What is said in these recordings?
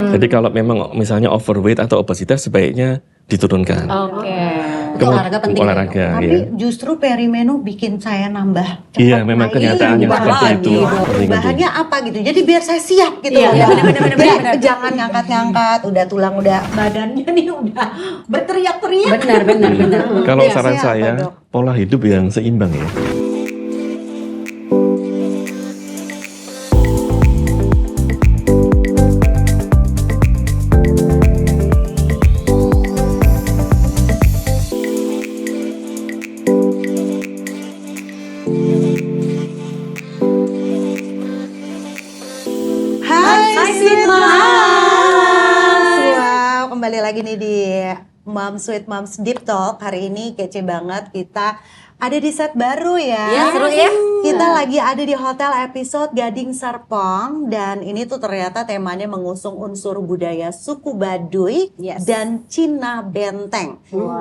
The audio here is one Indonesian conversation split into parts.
Jadi kalau memang misalnya overweight atau obesitas sebaiknya diturunkan. Itu olahraga penting. Olahraga, Tapi ya. justru perimeno bikin saya nambah cepat. Iya, memang kenyataannya seperti itu. Bahannya apa gitu? Jadi biar saya siap gitu. Iya, Jadi jangan ngangkat-ngangkat, udah tulang udah badannya nih udah berteriak-teriak. Benar. Kalau Biasanya saran apa, saya, Dok? pola hidup yang seimbang ya. Hai Sweet Moms. Wow, kembali lagi nih di Sweet Moms Deep Talk. Hari ini kece banget, kita ada di set baru ya. Iya, seru ya. Kita lagi ada di hotel episode Gading Serpong. Dan ini tuh ternyata temanya mengusung unsur budaya suku Baduy dan Cina Benteng.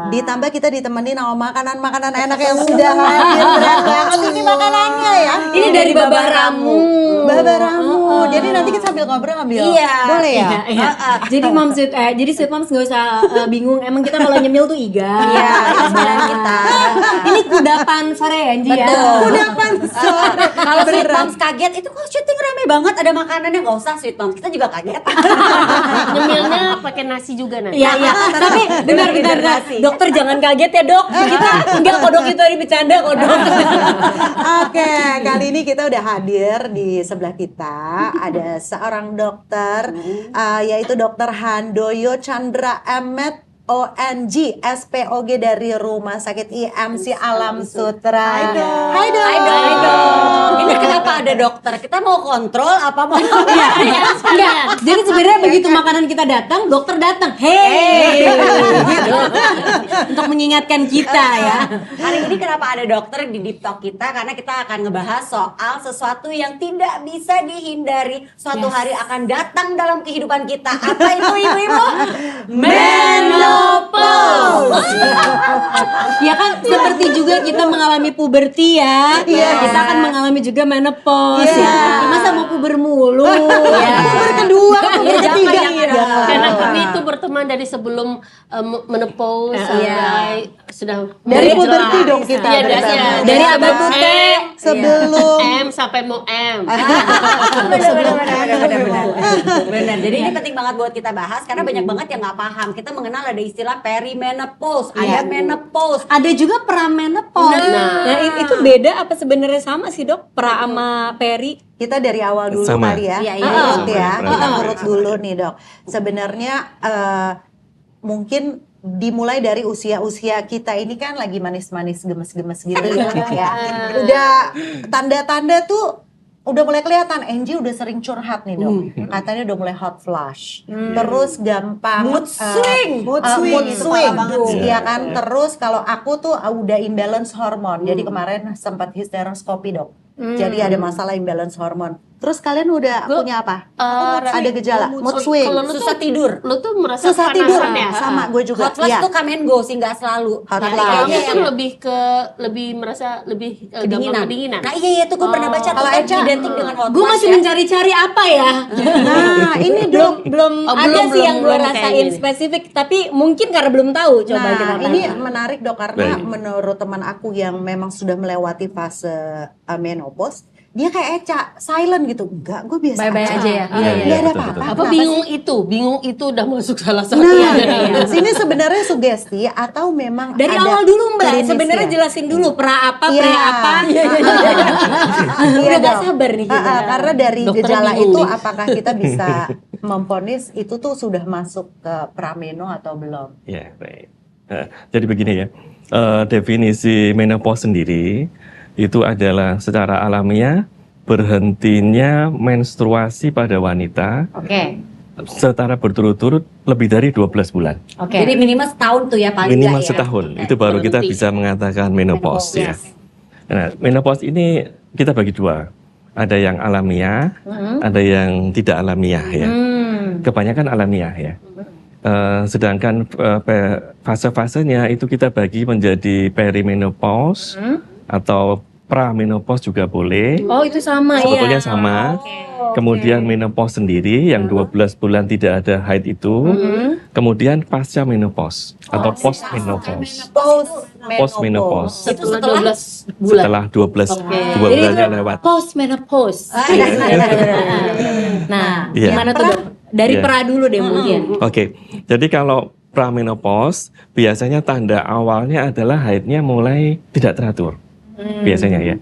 Ditambah kita ditemenin sama makanan-makanan enak yang sudah hadir. Berat banget ini makanannya ya. Ini dari Babah Ramu. Babah Ramu. Jadi nanti kita sambil ngobrol ngambil. Iya. Boleh ya? Iya. Jadi Sweet Moms nggak usah bingung. Emang kita kalau nyemil tuh iga. Iya, restoran kita. Ini kudapan sore ya, Anji ya. Betul. Kudapan sore. Kalau Sweet Moms kaget, itu kok syuting rame banget, ada makanannya, nggak usah Sweet Moms, kita juga kaget. Nyemilnya pakai nasi juga nanti. Iya. Tapi benar. Dokter jangan kaget ya dok. Kita enggak kok dok, itu tadi bercanda kok dok. Oke, kali ini kita udah hadir di sebelah kita ada seorang dokter yaitu Dokter Handoyo Chandra Emet ONG SPOG dari Rumah Sakit IMC Alam Sutra. Hai dok. Ini kenapa ada dokter? Kita mau kontrol apa mau? Enggak. Jadi sebenarnya begitu makanan kita datang, dokter datang. Hey. Gitu. Untuk mengingatkan kita ya. Hari ini kenapa ada dokter di Deep Talk kita? Karena kita akan ngebahas soal sesuatu yang tidak bisa dihindari, suatu hari akan datang dalam kehidupan kita. Apa itu ibu-ibu? Menopause. Ya kan seperti juga kita mengalami puberti ya. Kita akan mengalami juga menopause ya. Masa mau puber mulu? Puber kedua, puber ketiga. Karena kami itu berteman dari sebelum menopause sampai sudah Dari menjelang. puberti dong kita. Iya, berarti. Dari abad putih Sebelum M sampai mau M. Benar. Jadi ini penting banget buat kita bahas karena banyak banget yang nggak paham. Kita mengenal ada istilah perimenopause, ada menopause. ada juga pramenopause. Nah, itu beda apa sebenarnya sama sih dok? Pra sama peri? kita dari awal dulu Sama. kali ya. Iya, Urut sama, ya. sama. Kita urut dulu nih dok. Sebenarnya mungkin dimulai dari usia-usia kita ini kan lagi manis-manis gemes-gemes gitu ya. Udah tanda-tanda tuh udah mulai kelihatan. Angie udah sering curhat nih dok. Katanya udah mulai hot flush. Terus gampang Mood swing. mood Itu swing. parah banget sih. Iya kan. Terus kalau aku tuh udah imbalance hormon. Jadi kemarin sempat hysteroscopy dok. Jadi ada masalah imbalance hormon. Terus kalian udah punya apa? Ada gejala mood swing. Kalau lu Susah tuh, tidur. lu tuh merasa Susah tidur panasan ya. sama gue juga. Hot flash Iya. tuh come and go sih, nggak selalu. Hot Nah, flash. Kamu kayaknya tuh yang lebih merasa lebih kedinginan. kedinginan. Nah iya tuh gue pernah baca tuh Kalau kan Eca? identik dengan hot Gue flash masih ya. mencari-cari apa ya. Nah, ini dok. belum Oh, ada belum, sih yang gue belum rasain kayak gini. spesifik, tapi mungkin karena belum tahu. Coba kita Nah, tanya. ini menarik dok karena Baik. menurut teman aku yang memang sudah melewati fase menopause, dia kayak Eca, silent gitu. Enggak, gue biasa Bye-bye aja ya. Iya, Iya, Nggak iya, ada betul, apa-apa. betul. Apa bingung itu udah masuk salah satu. Nah, sini sebenarnya sugesti atau memang Dari ada awal dulu mbak, klinisnya? sebenarnya jelasin dulu pra apa, Iya. pre apa. Iya, Udah gak dok. sabar nih kita. Karena dari Dokter gejala bingung itu nih. apakah kita bisa memvonis itu tuh sudah masuk ke prameno atau belum? Ya, baik. Jadi begini ya, definisi menopause sendiri itu adalah secara alamiah berhentinya menstruasi pada wanita Oke. secara berturut-turut lebih dari 12 bulan. Jadi minimal setahun tuh ya paling Minimal nggak ya. setahun, Oke. itu baru kita berhenti. bisa mengatakan menopause ya. Menopause. Nah, menopause ini kita bagi dua. Ada yang alamiah, ada yang tidak alamiah ya. Kebanyakan alamiah ya. Sedangkan fase-fasenya itu kita bagi menjadi perimenopause atau Pramenopause juga boleh. Oh, itu sama Sebetulnya ya. sama. Kemudian menopause sendiri yang 12 bulan tidak ada haid itu. Kemudian pasca menopause atau post menopause. Post menopause. Itu Setelah setelah 12 bulan. Setelah 12 dua Jadi bulannya itu lewat. post menopause. Nah, Iya. gimana tuh dok? Dari Iya. pra dulu deh mungkin. Oke. Jadi kalau pramenopause biasanya tanda awalnya adalah haidnya mulai tidak teratur. Biasanya ya.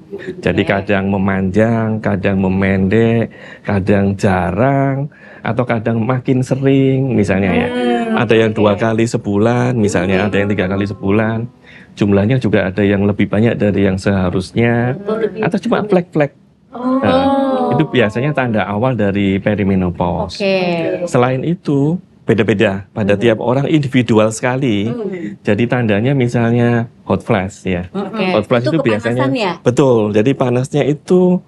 Jadi kadang memanjang, kadang memendek, kadang jarang, atau kadang makin sering misalnya ya. Ada yang 2 kali sebulan, misalnya ada yang 3 kali sebulan. Jumlahnya juga ada yang lebih banyak dari yang seharusnya, atau cuma flek-flek. Nah, itu biasanya tanda awal dari perimenopause. Selain itu beda-beda pada tiap orang, individual sekali. Jadi tandanya misalnya hot flash ya. Hot flash Itu itu biasanya kepanasan ya? betul. Jadi panasnya itu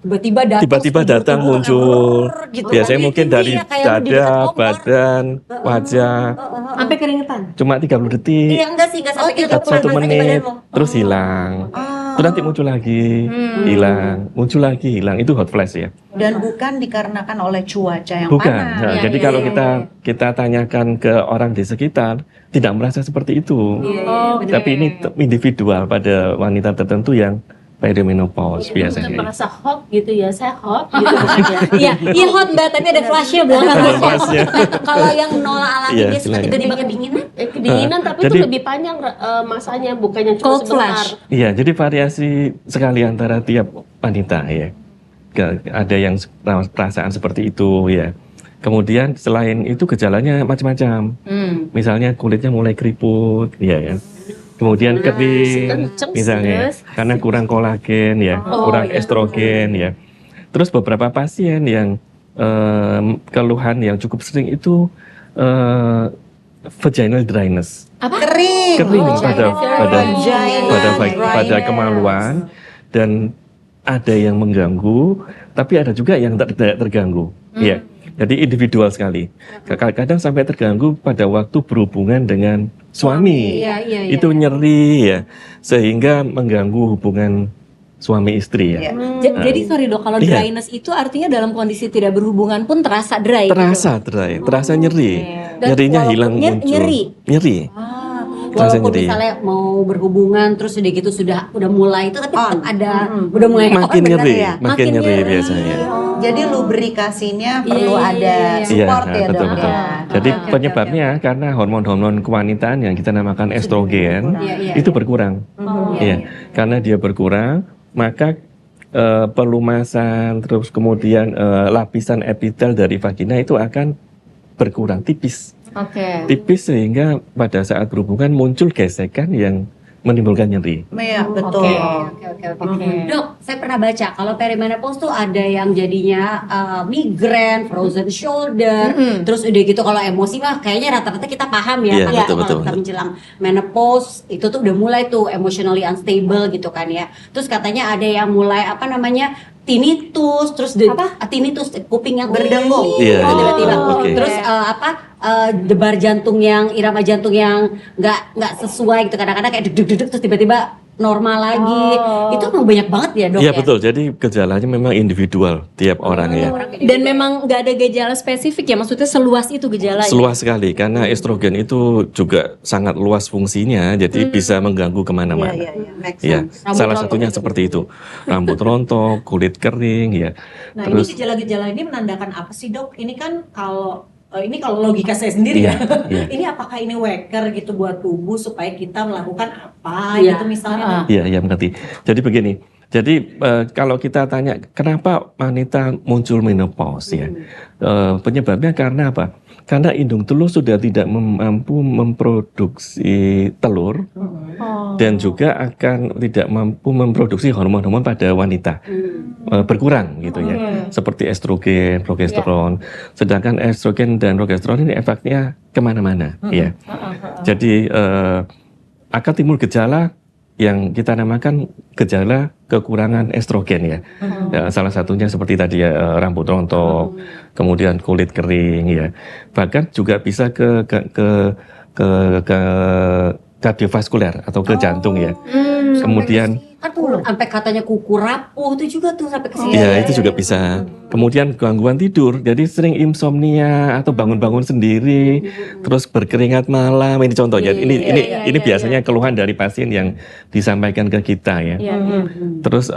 tiba-tiba datang muncul. gitu. Biasanya mungkin dari Tinggi ya, kayak lu di dekat dada, kompor. badan, wajah. Sampai keringetan. Cuma 30 detik, Iya enggak sih, enggak sampai gitu. 1 menit, terus hilang. Terus nanti muncul lagi, hilang, muncul lagi, hilang. Itu hot flash ya. Dan bukan dikarenakan oleh cuaca yang Bukan. panas. Nah, jadi kalau kita tanyakan ke orang di sekitar, tidak merasa seperti itu. Tapi ini individual pada wanita tertentu yang perimenopause Bukan biasanya. merasa hot gitu ya, saya hot gitu bukan ya. Iya, iya hot mbak, tapi ada flashnya belakang. Ada flashnya. Kalau yang nol alami Iya, dia suka silakan. tiba-tiba kedinginan. Kedinginan tapi Jadi- itu lebih panjang masanya, bukannya cuma Cold sebentar. flash. Iya, jadi variasi sekali antara tiap wanita ya. Ada yang perasaan seperti itu ya. Kemudian selain itu gejalanya macam-macam. Misalnya kulitnya mulai keriput, ya kan. Kemudian kering, kenceng, misalnya serius. karena kurang kolagen ya, kurang estrogen ya. Terus beberapa pasien yang keluhan yang cukup sering itu vaginal dryness, Kering. kering Vaginal pada dryness. kemaluan, dan ada yang mengganggu, tapi ada juga yang tidak terganggu. Ya, jadi individual sekali. Kadang sampai terganggu pada waktu berhubungan dengan suami. Itu nyeri ya, sehingga mengganggu hubungan suami istri ya. Jadi sorry dok, kalau Iya. dryness itu artinya dalam kondisi tidak berhubungan pun terasa dry. Terasa dry, terasa nyeri. Dan Nyerinya walaupun hilang muncul. nyeri? Terasa Walaupun nyeri. misalnya mau berhubungan terus udah gitu udah mulai itu tapi tetap ada udah mulai Makin bener nyeri, ya? makin nyeri biasanya. Jadi lubrikasinya perlu ada Iya, support ya betul dok. betul. Ya. Jadi penyebabnya karena hormon-hormon kewanitaan yang kita namakan estrogen itu berkurang. Iya, karena dia berkurang, maka pelumasan terus kemudian lapisan epitel dari vagina itu akan berkurang tipis. Tipis sehingga pada saat berhubungan muncul gesekan yang menimbulkan nyeri. Iya, betul. Oke. Dok, saya pernah baca kalau perimenopause tuh ada yang jadinya migrain, frozen shoulder, terus udah gitu kalau emosi mah kayaknya rata-rata kita paham ya. Iya, Tapi betul, kalau betul. kita menjelang menopause itu tuh udah mulai tuh emotionally unstable gitu kan ya. Terus katanya ada yang mulai apa namanya tinnitus, terus tinnitus kuping yang berdengung Iya, tiba-tiba. oke. Terus debar jantung yang irama jantung yang nggak sesuai gitu, kadang-kadang kayak deg-deg terus tiba-tiba normal lagi. Itu memang banyak banget ya dok Iya ya? betul. Jadi gejalanya memang individual tiap orang ya. Dan memang nggak ada gejala spesifik ya, maksudnya seluas itu gejalanya. Seluas sekali karena estrogen itu juga sangat luas fungsinya, jadi bisa mengganggu kemana-mana. Iya, make Ya, sense. salah satunya seperti itu. Rambut rontok, kulit kering, ya. Nah, Terus, ini gejala-gejala ini menandakan apa sih dok? Ini kan kalau ini kalau logika saya sendiri Iya, ya. iya. Ini apakah ini waker gitu buat tubuh supaya kita melakukan apa Iya. gitu misalnya? iya, iya mengerti. Jadi begini. Jadi kalau kita tanya kenapa wanita muncul menopause ya, penyebabnya karena apa? Karena indung telur sudah tidak mampu memproduksi telur dan juga akan tidak mampu memproduksi hormon-hormon pada wanita, berkurang gitu ya, seperti estrogen, progesteron. Sedangkan estrogen dan progesteron ini efeknya kemana-mana, ya. Jadi akan timbul gejala yang kita namakan gejala kekurangan estrogen ya. Ya, salah satunya seperti tadi ya, rambut rontok, kemudian kulit kering ya. Bahkan juga bisa ke kardiovaskuler atau ke jantung ya. Kemudian Kan sampai katanya kuku rapuh itu juga tuh sampai ke sini. Iya, itu juga bisa. Kemudian gangguan tidur, jadi sering insomnia atau bangun-bangun sendiri, terus berkeringat malam. Ini contohnya. Ini biasanya keluhan dari pasien yang disampaikan ke kita ya. Terus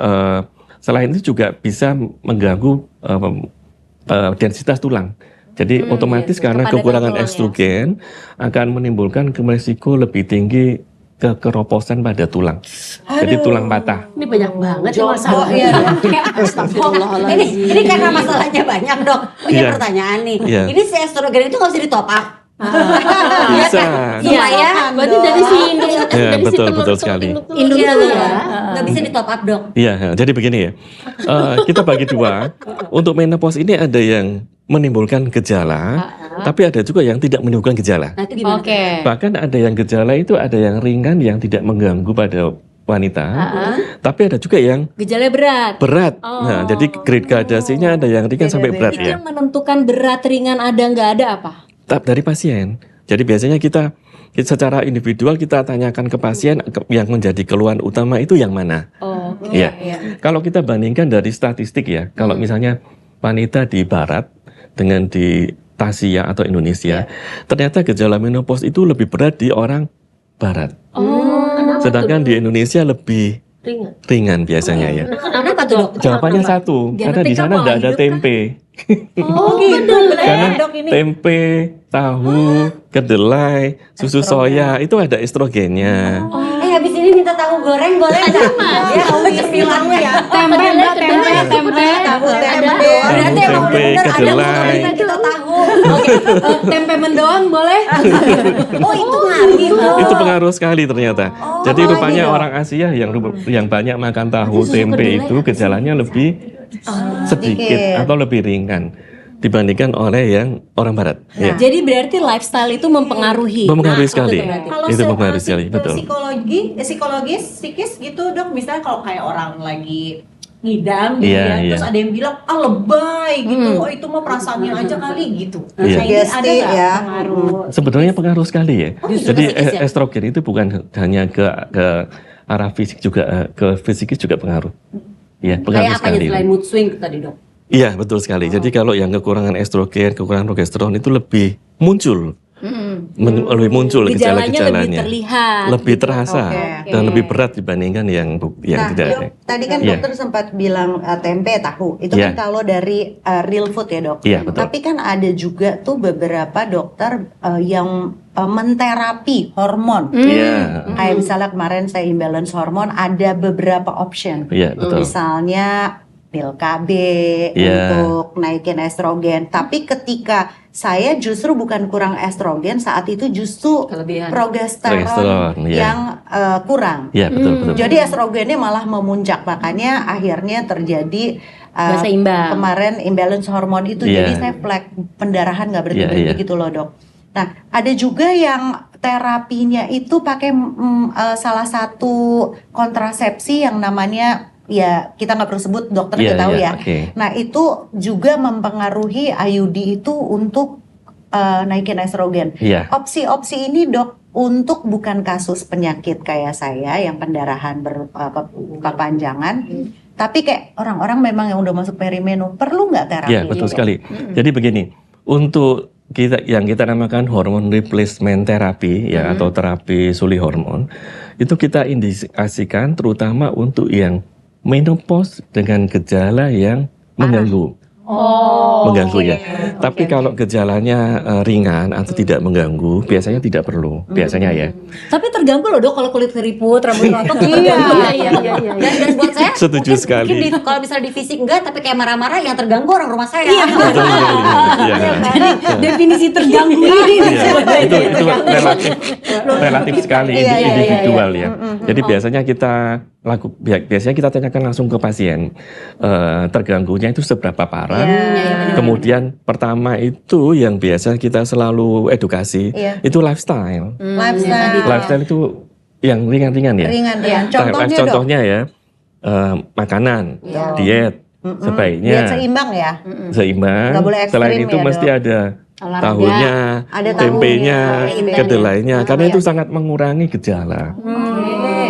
selain itu juga bisa mengganggu densitas tulang. Jadi otomatis karena kekurangan estrogen akan menimbulkan resiko lebih tinggi kekeroposan pada tulang. Jadi tulang patah. Ini banyak banget ya masalahnya. Ini karena masalahnya banyak, Dok. Punya Iya. pertanyaan nih. Iya. Ini si estrogen itu nggak bisa di top up. Bisa. Supaya Berarti dari sini Ya, betul sekali. indung Iya, itu iya. nggak bisa di top up, Dok. Iya, jadi begini ya. Kita bagi dua. Untuk menopause ini ada yang menimbulkan gejala, tapi ada juga yang tidak menimbulkan gejala. Nah, itu gimana? Oke. Bahkan ada yang gejala itu ada yang ringan yang tidak mengganggu pada wanita, tapi ada juga yang Gejalanya berat. berat. Nah, jadi grade gradasinya ada yang ringan sampai berat Itu ya. yang menentukan berat ringan ada nggak ada apa? Dari pasien. Jadi biasanya kita secara individual kita tanyakan ke pasien yang menjadi keluhan utama itu yang mana. Oh. Ya. Kalau kita bandingkan dari statistik ya, kalau misalnya wanita di barat dengan di Asia atau Indonesia, ternyata gejala menopause itu lebih berat di orang barat. Sedangkan di Indonesia lebih ringan biasanya ya. Kenapa tuh, Dok? Jawabannya satu, karena di sana nggak ada tempe. Oh gitu. Karena Dok ini. tempe, tahu, kedelai, susu soya itu ada estrogennya. Habis ini minta tahu goreng boleh nggak? Ya, tahu cemilannya ya. Tempe, Mbak, tempe. Tahu tempe. Berarti emang tempe, benar-benar ada kedelai. yang kita tahu. Tempe mendoan boleh? Oh, itu ngaruh gitu. Itu pengaruh sekali ternyata. Jadi apalagi rupanya dong? orang Asia yang banyak makan tahu, tempe itu gejalanya lebih sedikit atau lebih ringan dibandingkan oleh yang orang barat. Ya. Jadi berarti lifestyle itu mempengaruhi. Mempengaruhi sekali. Kalau Itu mempengaruhi sekali, betul. psikologis, psikis gitu dok. Misalnya kalau kayak orang lagi ngidam gitu Iya, ya, iya. terus ada yang bilang lebay gitu, oh itu mah perasaannya aja kali gitu. Iya. Nah, ini ada Sugesti nggak ya. pengaruh? Sebetulnya pengaruh sekali ya. justru Jadi ke psikis ya? estrogen itu bukan hanya ke arah fisik juga ke psikis juga pengaruh. Ya, pengaruh Kayak apa aja sekali. selain mood swing tadi, Dok? Iya, betul sekali. Jadi kalau yang kekurangan estrogen, kekurangan progesteron itu lebih muncul. Lebih muncul Gejalanya lebih gejala-gejalanya. terlihat. Lebih terasa Oke. dan lebih berat dibandingkan yang Nah, tidak Dok, ada. tadi kan Iya. dokter sempat bilang tempe, tahu. Itu Iya. kan kalau dari real food ya, Dok. Iya, betul. Tapi kan ada juga tuh beberapa dokter yang menterapi hormon. Iya. Kayak misalnya kemarin saya imbalance hormon, ada beberapa option. Iya, betul. Misalnya pil KB Iya. untuk naikin estrogen. Tapi ketika saya justru bukan kurang estrogen, saat itu justru Kelebihan. progesteron Progesteron, iya. yang kurang. Iya, betul. Jadi estrogennya malah memuncak, makanya akhirnya terjadi Nggak seimbang. kemarin imbalance hormon itu. Iya. Jadi saya flek pendarahan nggak berhenti Iya, iya. gitu loh, Dok. Nah, ada juga yang terapinya itu pakai salah satu kontrasepsi yang namanya, ya kita nggak perlu sebut, dokter Iya, nggak tahu iya, ya. oke. Nah, itu juga mempengaruhi IUD itu untuk naikin estrogen. Iya. Opsi-opsi ini, Dok, untuk bukan kasus penyakit kayak saya yang pendarahan berkepanjangan, tapi kayak orang-orang memang yang udah masuk perimenopause, perlu nggak terapi? Iya, betul Dok? sekali. Jadi begini, untuk yang kita namakan hormon replacement therapy ya atau terapi suli hormon, itu kita indikasikan terutama untuk yang menopause dengan gejala yang mengganggu. Mengganggu ya. Tapi kalau gejalanya ringan atau tidak mengganggu, biasanya tidak perlu. Biasanya ya. Tapi terganggu loh Dok kalau kulit keriput, rambut rontok. Iya. Dan buat saya Setuju mungkin sekali. kalau misalnya di fisik enggak, tapi kayak marah-marah yang terganggu orang rumah saya. Betul, iya. Definisi terganggu ini. Iya, itu relatif sekali Iya, iya, individual ya. Jadi biasanya kita tanyakan langsung ke pasien terganggunya itu seberapa parah. Kemudian pertama itu yang biasa kita selalu edukasi Iya. itu lifestyle. Lifestyle. Lifestyle itu yang ringan-ringan ya. Ringan-ringan. Contohnya, Dok. Contohnya ya makanan, Iya. diet sebaiknya Biar seimbang ya. seimbang. Nggak boleh ekstrim Selain itu ya, mesti Dok. ada Olahraga. tahunya, Ada tempenya, tahunya, kedelainya, karena Iya. itu sangat mengurangi gejala.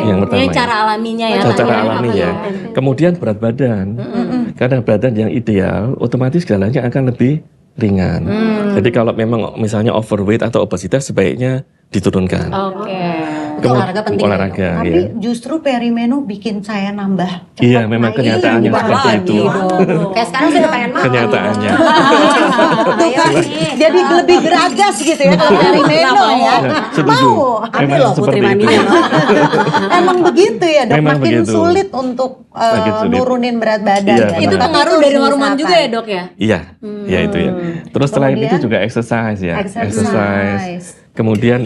Yang pertama Ini ya. cara alaminya ya. Cara alami ya. Kemudian berat badan. Karena berat badan yang ideal, otomatis gejalanya akan lebih ringan. Jadi kalau memang misalnya overweight atau obesitas sebaiknya diturunkan. Oke. Olahraga penting. Olahraga, Tapi ya. justru perimenu bikin saya nambah cepat. Iya, memang naik. kenyataannya seperti itu. Kayak sekarang sudah pengen makan. Kenyataannya. Ayo nih. Jadi lebih geragas gitu ya kalau dari menu ya. Nah, setuju. Mau. Ambil Memang loh Putri seperti itu. Maninya. Emang begitu ya dok, Memang makin begitu. sulit untuk Makin sulit. nurunin berat badan. Iya, ya. Itu benar. pengaruh Tapi dari harus hormon juga ya diusahakan. dok ya? Iya, ya itu ya. Terus selain Kemudian? itu juga exercise ya. Exercise. Kemudian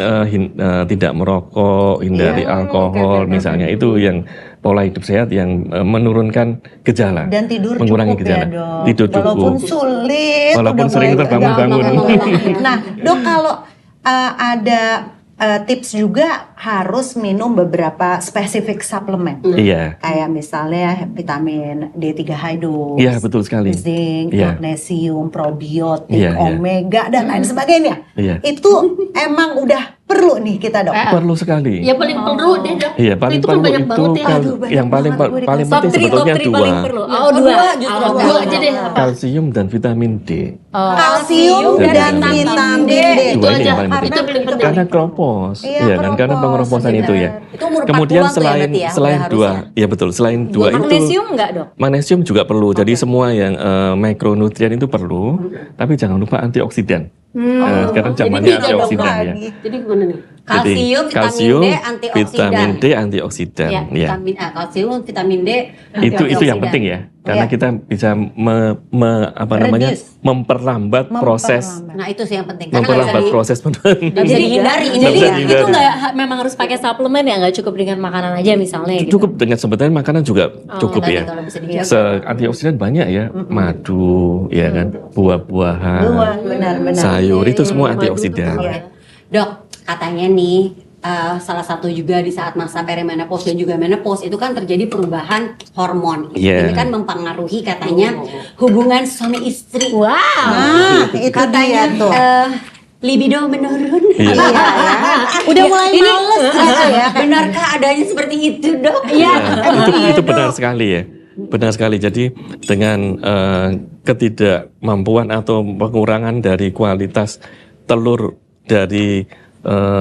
tidak merokok, hindari alkohol misalnya, itu yang pola hidup sehat yang menurunkan gejala. Dan tidur mengurangi cukup gejala. ya dok. Tidur cukup. Walaupun sulit. Walaupun udah sering mulai terbangun-bangun. Nah dok, kalau ada tips juga harus minum beberapa spesifik suplemen. Iya, Kayak misalnya vitamin D3 high dose. iya betul sekali. Zinc, Iya. magnesium, probiotik, Iya, iya. omega dan lain sebagainya. Iya. Itu emang udah perlu nih kita dok. Perlu sekali. Ya paling perlu deh dok. Iya, paling itu kan perlu banyak itu banget ya. yang paling banget gue paling dikasih. penting Top sebetulnya 3 dua. paling perlu. Oh, dua dua. justru. Oh, Dua aja deh. Kalsium dan vitamin D. Kalsium Dan dan vitamin vitamin D. Itu Dua ini aja. yang paling penting. Itu paling penting. Karena keropos, Iya, iya kan? Karena keropos, pengeroposan itu ya. Itu umur 40-an Kemudian tuh ya selain berarti ya, selain udah dua, harusnya. ya betul. Selain dua itu Magnesium enggak dok? magnesium juga perlu. Jadi semua yang mikronutrien itu perlu, tapi jangan lupa antioksidan. Sekarang zamannya Jadi tiga dong, antioksidan ya. Jadi gimana nih? Jadi, Kalsium, vitamin D, antioksidan. vitamin D, antioksidan. Ya, Ya. kalsium, vitamin D, Itu yang penting ya, karena Iya. kita bisa memperlambat proses Nah itu sih yang penting. Karena nggak memperlambat bisa proses nggak bisa dihindari. Nggak Jadi bisa ya, dihindari. Itu nggak memang harus pakai suplemen ya, nggak cukup dengan makanan aja misalnya. gitu. cukup dengan sebetulnya makanan juga cukup tadi ya. kalau bisa dijaga. Antioksidan banyak ya, madu, ya kan, buah-buahan, Benar-benar. sayur itu semua antioksidan. Oke. Dok, katanya nih salah satu juga di saat masa perimenopause dan juga menopause itu kan terjadi perubahan hormon. Iya. Ini kan mempengaruhi katanya hubungan suami istri. Wow. Nah, itu Katanya dia tuh. libido menurun. Iya. Udah mulai males gitu ya. Benarkah adanya seperti itu, Dok? Iya. Itu benar sekali ya. Benar sekali. Jadi dengan ketidakmampuan atau pengurangan dari kualitas telur dari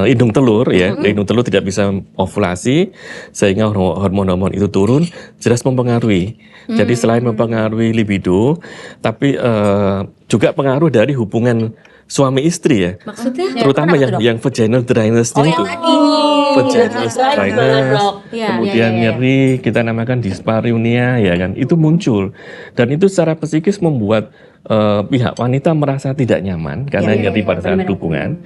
indung telur ya, indung telur tidak bisa ovulasi sehingga hormon-hormon itu turun, jelas mempengaruhi. Jadi selain mempengaruhi libido, tapi juga pengaruh dari hubungan suami istri ya. Maksudnya? Terutama yang vaginal dryness-nya itu. Vaginal dryness, Iya, kemudian nyeri, kita namakan dyspareunia ya kan, itu muncul dan itu secara psikis membuat pihak wanita merasa tidak nyaman karena nyeri pada saat hubungan,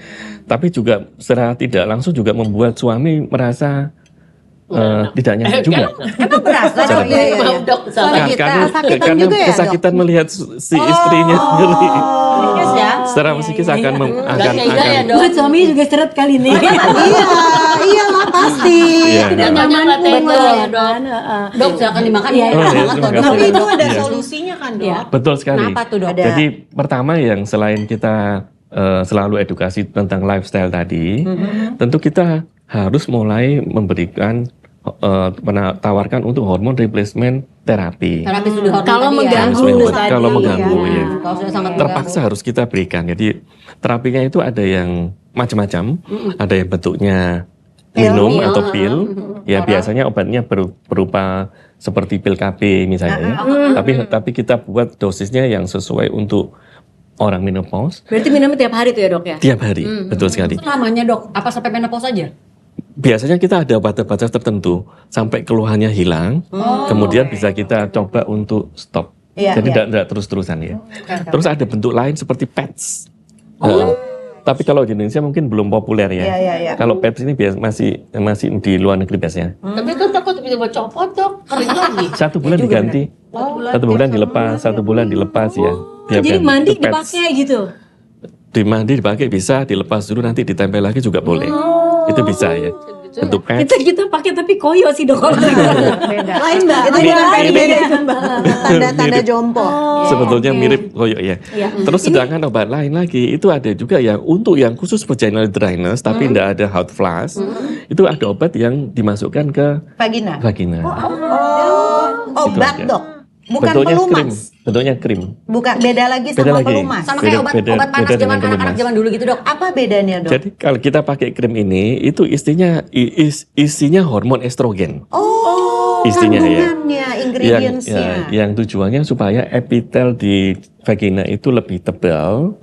tapi juga secara tidak langsung juga membuat suami merasa tidak nyaman juga. Emang berasa, Dok? Iya, iya, iya. Dok, salah. kesakitan juga ya, Dok? kesakitan melihat si istrinya nyeri. Serius ya? Secara psikis akan ya, Dok. Buat suami juga seret kali ini. Iyalah pasti. Iya. Tidak nyaman Betul betul ya, ya, Dok. Dok, silakan dimakan. Iya. Enak Oh, iya, banget, terima Dok. kasih. Tapi itu ada Iya. solusinya kan dok? Iya. Betul sekali. Kenapa tuh, Dok? Jadi pertama yang selain kita selalu edukasi tentang lifestyle tadi, tentu kita harus mulai memberikan tawarkan untuk hormon replacement terapi. Terapi sudah hormon Kalau tadi ya. mengganggu tadi. Kalau mengganggu Iya. ya. Kalau sudah sangat Terpaksa harus kita berikan. Jadi terapinya itu ada yang macam-macam, ada yang bentuknya minum atau pil. Ya biasanya obatnya berupa seperti pil KB misalnya. Tapi kita buat dosisnya yang sesuai untuk orang menopause Berarti minumnya tiap hari tuh ya dok ya? tiap hari. Betul sekali. Itu lamanya, Dok? Apa sampai menopause aja? Biasanya kita ada batas-batas tertentu sampai keluhannya hilang, kemudian bisa kita coba untuk stop. Iya, Jadi iya. tidak terus-terusan ya. Terus ada bentuk lain seperti pads. Tapi kalau di Indonesia mungkin belum populer ya. Iya. Kalau pads ini masih di luar negeri biasanya. Tapi kan takut tiba-tiba copot, Dok. Kering lagi. 1 bulan diganti, 1 bulan dilepas, 1 bulan dilepas ya. Tiap Jadi ganti. mandi Itu pads. dipakai gitu? Di mandi dipakai bisa, dilepas dulu nanti ditempel lagi juga boleh. Itu bisa ya. bentuk patch. Kita pakai tapi koyo sih dok. Beda. Lain mbak. Itu Lain, bukan lain. beda itu Mbak. Tanda-tanda Mirip. jompo. Sebetulnya oke. mirip koyo ya. Terus sedangkan obat lain lagi itu ada juga yang untuk yang khusus vaginal dryness tapi tidak ada hot flash. Itu ada obat yang dimasukkan ke Vagina. vagina. Obat aja. dok. Bukan bentuknya krim, pelumas. bentuknya krim. Bukan beda lagi Beda sama lagi. pelumas. Sama kayak obat Beda- obat panas beda zaman dengan anak-anak pelumas. zaman dulu gitu dok. Apa bedanya dok? Jadi kalau kita pakai krim ini itu isinya hormon estrogen. Isinya ya. Kandungannya, ingredientsnya. Yang tujuannya supaya epitel di vagina itu lebih tebal,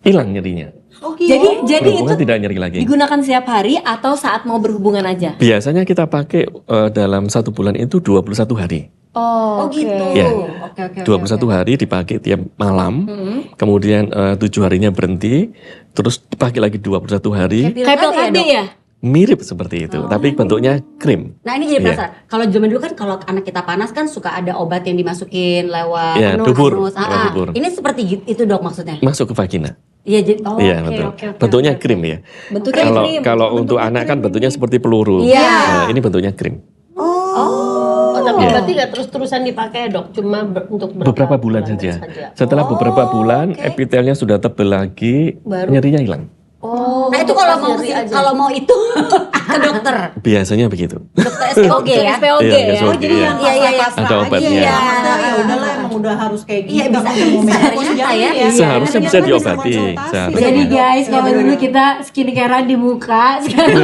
hilang nyerinya. Jadi itu Berhubungan tidak nyeri lagi. digunakan setiap hari atau saat mau berhubungan aja. Biasanya kita pakai dalam 1 bulan itu 21 hari. Oh gitu. Ya. Oke. 21 hari dipakai tiap malam, kemudian 7 harinya berhenti, terus dipakai lagi 21 hari. Kayak pil KB ya? Mirip seperti itu, tapi bentuknya krim. Nah ini jadi Iya. penasaran. Kalau zaman dulu kan kalau anak kita panas kan suka ada obat yang dimasukin lewat Iya, anus, dubur. anus. Lewat dubur. Ini seperti itu dok maksudnya. Masuk ke vagina. Iya jadi. Oh, Iya, oke, betul. oke, oke, Bentuknya oke. krim ya. Bentuknya Kalau krim. kalau untuk anak kan bentuknya seperti peluru. Iya. Nah, ini bentuknya krim. Oh, tapi Iya. berarti nggak terus-terusan dipakai dok, cuma untuk Beberapa bulan saja. Setelah beberapa bulan epitelnya sudah tebal lagi, Baru. nyerinya hilang. Oh, Nah itu kalau mau nyeri aja. kalau mau itu ke dokter. Biasanya begitu. Dokter SPOG ya. SPOG Iya, ya. SPOG, Jadi iya. yang Iya, iya, iya. Ada obatnya. Iya. Ya udahlah emang udah harus kayak Iya, gitu. bisa- Kamu mau bisa. menopause Ternyata jangan ya. Seharusnya bisa Ternyata diobati. konsultasi. Seharusnya. Jadi guys, kalau dulu kita skincarean di muka, sekarang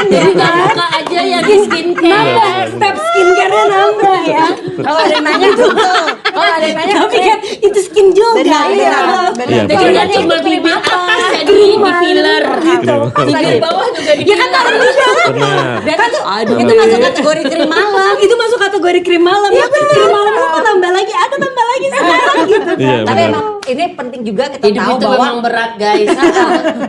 Jadi nggak buka aja ya di skincare. nambah step skincare-nya nambah ya. Kalau ada yang nanya tuh. Kalau ada yang nanya Tapi kan itu skin juga. Benar, Iya. benar, benar. Iya, Jadi betul. nggak cuma bibir atas ya di filler. Bibir bawah juga di Ya kan taruh juga. Benar. Kan tuh, itu masuk kategori krim malam. Itu masuk kategori krim malam. Ya krim malam lu mau tambah lagi, ada tambah lagi sekarang gitu. Iya, Tapi benar. emang ini penting juga kita Hidup tahu itu bahwa memang berat guys.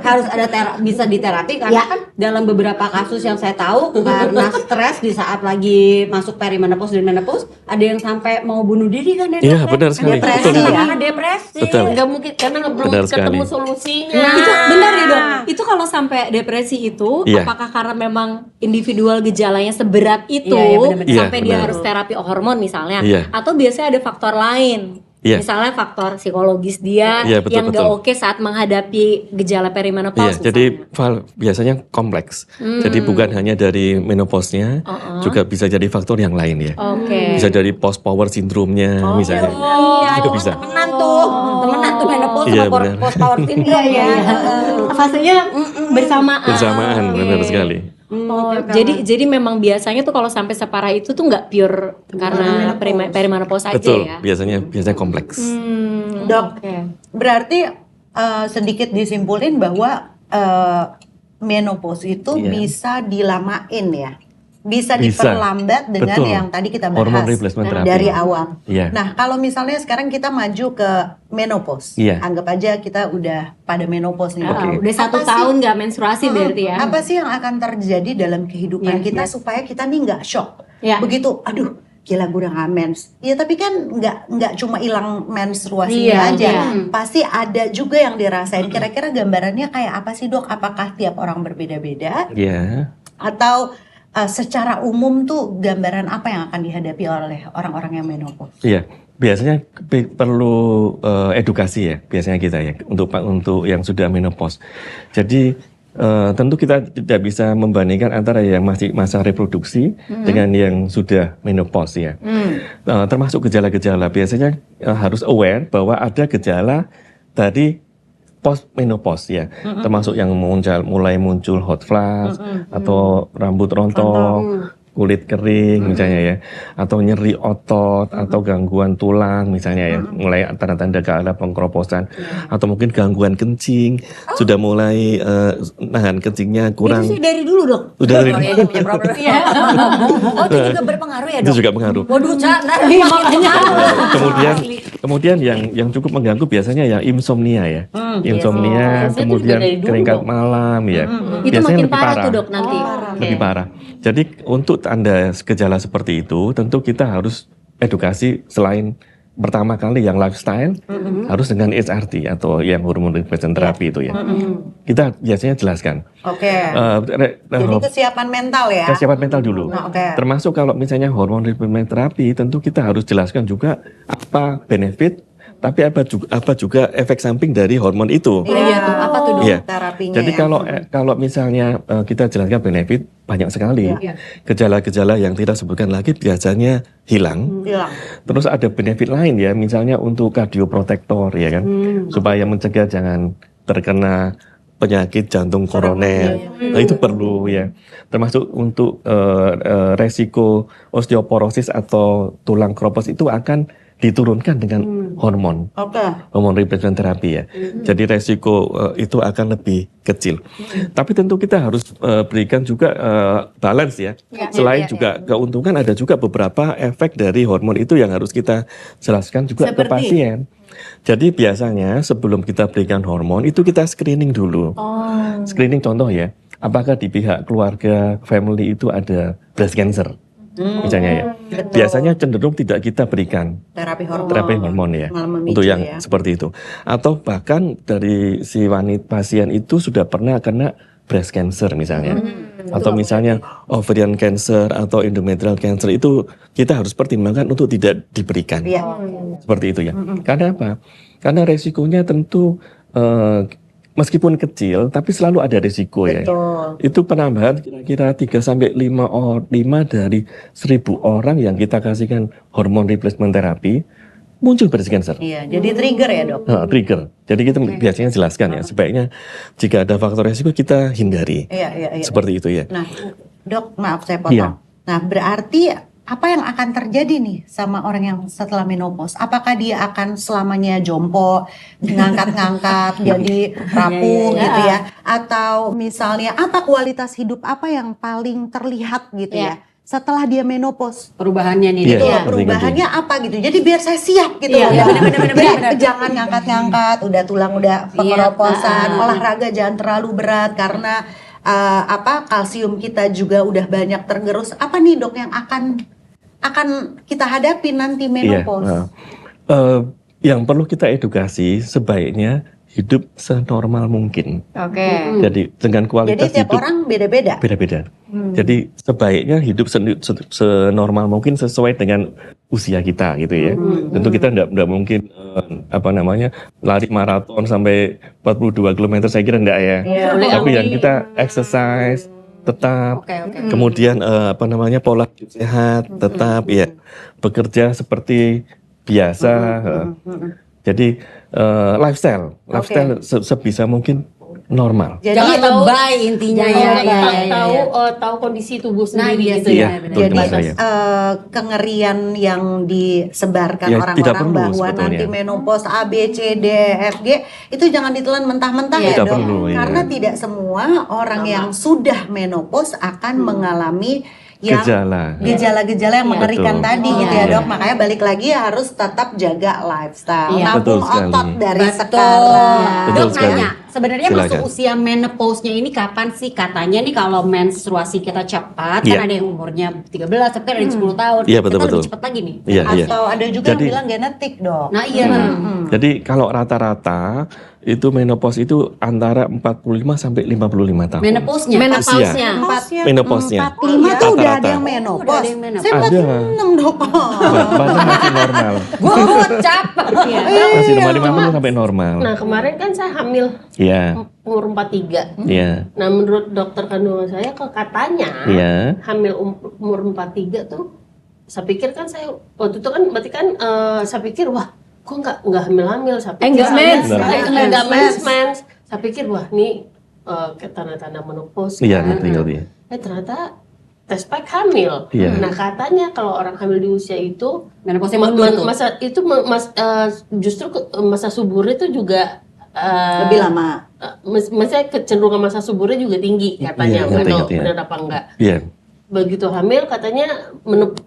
harus ada bisa diterapi karena kan dalam beberapa kasus yang saya tahu karena stres di saat lagi masuk perimenopause dan menopause ada yang sampai mau bunuh diri kan ya Iya, dok, ya? benar sekali. Depresi Betul itu. karena depresi. Betul. Nggak mungkin karena belum Benar ketemu sekali. solusinya. Itu benar ya dok. Itu kalau sampai depresi itu, Iya. apakah karena memang individual gejalanya seberat itu Iya, iya, benar-benar. Iya, sampai dia benar. harus terapi hormon misalnya, Iya. atau biasanya ada faktor lain? Iya. Misalnya faktor psikologis dia Iya, betul, yang nggak betul. oke saat menghadapi gejala Iya, perimenopause. jadi biasanya kompleks. Jadi bukan hanya dari menopause-nya, juga bisa jadi faktor yang lain ya. Oke. Bisa dari post power syndrome-nya misalnya. Itu juga bisa. Temenan tuh menopause Iya, sama benar. post power syndrome ya. Fasenya bersamaan. Bersamaan, benar sekali. Oh, jadi memang biasanya tuh kalau sampai separah itu tuh nggak pure karena perimenopause aja Betul, ya. biasanya kompleks. Dok, berarti sedikit disimpulin bahwa menopause itu Iya. bisa dilamain ya, bisa Bisa. diperlambat dengan Betul. yang tadi kita Hormon bahas replacement therapy. dari awal. Iya. Nah, kalau misalnya sekarang kita maju ke menopause, Iya. anggap aja kita udah pada menopause nih. Ah, Dok. udah 1 Apa sih- tahun nggak menstruasi berarti ya. Apa sih yang akan terjadi dalam kehidupan Iya, kita iya. supaya kita nih nggak shock? Iya. Begitu, aduh, gila gue udah nggak mens. Ya tapi kan nggak cuma hilang Iya, menstruasinya aja, iya. pasti ada juga yang dirasain. Kira-kira gambarannya kayak apa sih dok? Apakah tiap orang berbeda-beda Iya. atau secara umum tuh gambaran apa yang akan dihadapi oleh orang-orang yang menopause? Iya, biasanya perlu edukasi ya, biasanya kita ya untuk yang sudah menopause. Jadi tentu kita tidak bisa membandingkan antara yang masih masa reproduksi dengan yang sudah menopause ya. Termasuk gejala-gejala, biasanya harus aware bahwa ada gejala dari post menopause ya, termasuk yang mulai muncul hot flash atau rambut rontok, kulit kering misalnya ya, atau nyeri otot atau gangguan tulang misalnya ya, mulai tanda-tanda ke arah pengkeroposan, atau mungkin gangguan kencing, sudah mulai nahan kencingnya kurang. Itu sih dari dulu dok. Udah dari Oh, iya, dia punya problem. Oh itu juga berpengaruh ya itu dok? juga pengaruh. Waduh, Cak, ntar Kemudian yang cukup mengganggu biasanya yang insomnia ya, insomnia, Biasanya itu kemudian juga dari dulu, keringkat dok. malam ya. Itu Biasanya makin lebih parah tuh dok nanti. Lebih parah. Jadi untuk tanda gejala seperti itu, tentu kita harus edukasi selain pertama kali yang lifestyle harus dengan HRT atau yang hormon replacement therapy itu ya. Kita biasanya jelaskan. Oke. Jadi Jadi kesiapan mental ya. kesiapan mental dulu. Oke. Termasuk kalau misalnya hormon replacement therapy, tentu kita harus jelaskan juga apa benefit, tapi apa juga efek samping dari hormon itu. Iya, apa tuh, Dok? Iya. Terapinya. Jadi ya. kalau misalnya kita jelaskan benefit banyak sekali. Gejala-gejala yang tidak sebutkan lagi biasanya hilang. Hilang. Terus ada benefit lain ya, misalnya untuk cardioprotector ya kan, supaya mencegah jangan terkena penyakit jantung koroner. Nah, itu perlu ya. Termasuk untuk resiko osteoporosis atau tulang kropos itu akan diturunkan dengan hormon. Oke. Hormon replacement therapy ya. Jadi resiko itu akan lebih kecil. Tapi tentu kita harus berikan juga balance ya. Selain juga keuntungan, ada juga beberapa efek dari hormon itu yang harus kita jelaskan juga ke pasien. Jadi biasanya sebelum kita berikan hormon itu kita screening dulu. Screening contoh ya, apakah di pihak keluarga family itu ada breast cancer? Misalnya ya. Biasanya cenderung tidak kita berikan Terapi hormon ya, Malah memicu untuk yang ya. seperti itu. Atau bahkan dari si wanita pasien itu sudah pernah kena breast cancer misalnya, atau misalnya ovarian cancer atau endometrial cancer, itu kita harus pertimbangkan untuk tidak diberikan. Iya. Seperti itu ya. Karena apa? Karena resikonya tentu meskipun kecil, tapi selalu ada risiko ya. Betul. Itu penambahan kira-kira 3-5 dari 1.000 orang yang kita kasihkan hormon replacement therapy, muncul breast cancer. Iya, jadi trigger ya, Dok. Trigger. Jadi kita biasanya jelaskan ya, sebaiknya jika ada faktor resiko kita hindari. Iya. Seperti itu ya. Nah, Dok, maaf saya potong. Iya. Nah, berarti apa yang akan terjadi nih sama orang yang setelah menopause? Apakah dia akan selamanya jompo, ngangkat-ngangkat, jadi rapuh gitu ya? Atau misalnya apa kualitas hidup apa yang paling terlihat gitu ya? Setelah dia menopause? Perubahannya nih. Iya. Betul, Penting, perubahannya apa gitu. Jadi biar saya siap gitu Iya, loh. benar-benar. Jadi jangan ngangkat-ngangkat, udah tulang udah pengeroposan, olahraga jangan terlalu berat karena kalsium kita juga udah banyak tergerus. Apa nih, Dok, yang akan kita hadapi nanti menopause? Yang perlu kita edukasi sebaiknya hidup senormal mungkin. Oke. Jadi dengan Jadi kualitas tiap hidup orang beda-beda. beda-beda. Jadi sebaiknya hidup senormal mungkin sesuai dengan usia kita gitu ya. Tentu kita enggak mungkin lari maraton sampai 42 km, saya kira enggak ya. Tapi yang kita exercise tetap, kemudian pola hidup sehat tetap ya, bekerja seperti biasa. Jadi lifestyle sebisa mungkin normal. Jadi Jangan lebay intinya Tahu kondisi tubuh Nah, sendiri gitu Iya, ya. betul, jadi betul, ya. kengerian yang disebarkan Ya, tidak orang-orang perlu bahwa sebetulnya. nanti menopause A, B, C, D, F, G itu jangan ditelan mentah-mentah ya, Tidak Dok. perlu, ya. Karena tidak semua orang yang sudah menopause akan mengalami yang gejala-gejala yang mengerikan Betul. tadi gitu ya, Iya. Dok. Makanya balik lagi harus tetap jaga lifestyle, Iya. nampung Betul sekali. otot dari Betul. sekarang. Betul Dok sekali. nanya, sebenarnya Silakan. masuk usia menopause-nya ini kapan sih? Katanya nih kalau menstruasi kita cepat, Iya. kan ada yang umurnya 13, tapi ada yang 10 tahun. Iya, betul, kita betul. lebih cepat lagi nih. Iya. Atau ada juga yang Jadi- bilang genetik, Dok. Nah iya. Jadi kalau rata-rata itu menopause itu antara 45 sampai 55 tahun. Menopause-nya. Menopause-nya. Menopause-nya. 45 tuh udah ada Rata-rata. yang menopause. Udah ada yang menopause. Saya Ada. 46, Dok. Badan masih normal. Gue gocap. Masih 50 sampai normal. Nah kemarin kan saya hamil Iya. umur 43. Iya. Nah menurut dokter kandungan saya katanya Iya. hamil umur 43 tuh, saya pikir kan saya waktu itu kan berarti kan saya pikir wah kok nggak hamil-hamil, saya pikir Nggak mens. nggak mens. Saya pikir wah ini kayak tanda-tanda menopause Iya, kan. betul ya. Ternyata tes pack hamil. Iya. Nah katanya kalau orang hamil di usia itu Menopause-nya mundur tuh. justru masa subur itu juga Lebih lama. maksudnya kecenderungan masa suburnya juga tinggi katanya. Iya, Betul, iya. benar apa enggak? Iya. Begitu hamil katanya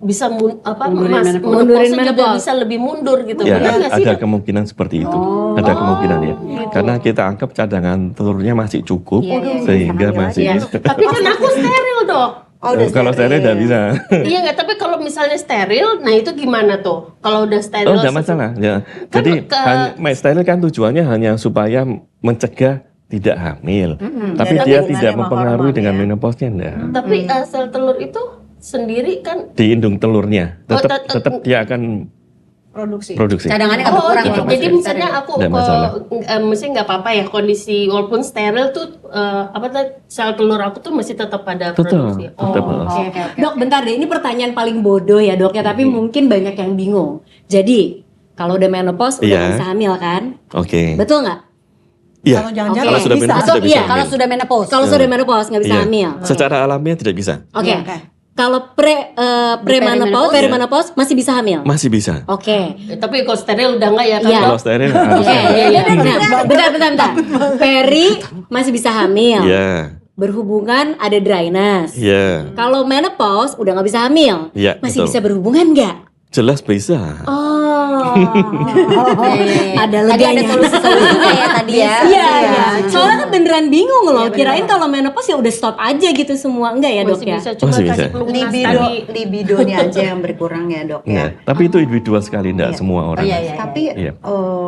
bisa Mundurin menopause juga menopause. bisa lebih mundur gitu. Ya, Benar nggak sih? ada Dok? kemungkinan seperti itu. Ada kemungkinan ya. Karena kita anggap cadangan telurnya masih cukup, sehingga masih Iya. Tapi kan aku steril, Dok. Oh, udah Kalau steril tidak bisa. Iya nggak, tapi kalau misalnya steril, nah itu gimana tuh? Kalau udah steril, Oh, tidak masalah. Ya. Kan Jadi steril kan tujuannya hanya supaya mencegah tidak hamil. Tapi Dari dia hubungannya tidak sama mempengaruhi hormon, dengan ya. menopause-nya enggak. Tapi sel telur itu sendiri kan. Di indung telurnya tetap Oh, tetap dia akan Produksi. produksi. Cadangannya kan Oh, berkurang. jadi, ya, jadi Mas? misalnya aku Nggak masalah. mesti nggak apa-apa ya kondisi walaupun steril tuh apa tadi sel telur aku tuh masih tetap pada Tetap, produksi. tetap. Oke. Dok, bentar deh, ini pertanyaan paling bodoh ya dok ya, tapi mungkin banyak yang bingung. Jadi, kalau udah menopause udah Iya. nggak bisa hamil kan? Oke. Betul nggak? Iya. Kalau jangan-jangan Kalau sudah bisa. menopause Atau tidak bisa iya, Kalau hamil. sudah menopause. Kalau sudah menopause nggak bisa Iya. hamil. Secara alamiah tidak bisa. Oke. Oke. Kalau premenopause, perimenopause masih bisa hamil. Masih bisa. Oke. Tapi kalau steril udah nggak ya kan? Iya. Kalau steril harus. Oke. Nah, bentar. Peri masih bisa hamil. Iya. Berhubungan ada dryness. Iya. Kalau menopause udah nggak bisa hamil. Iya, Masih betul. bisa berhubungan nggak? Jelas bisa. Oh. Ada Tadi ada leganya. solusi-solusinya ya tadi ya. Iya. Soalnya kan beneran bingung loh. Kirain kalau menopause ya udah stop aja gitu semua. Enggak ya dok Masih ya? bisa cuma Masih kasih bisa. pelunas Libido, tadi. libidonya aja yang berkurang ya dok ya. Nah, tapi itu individual sekali, tidak semua orang. Iya. Tapi Iya.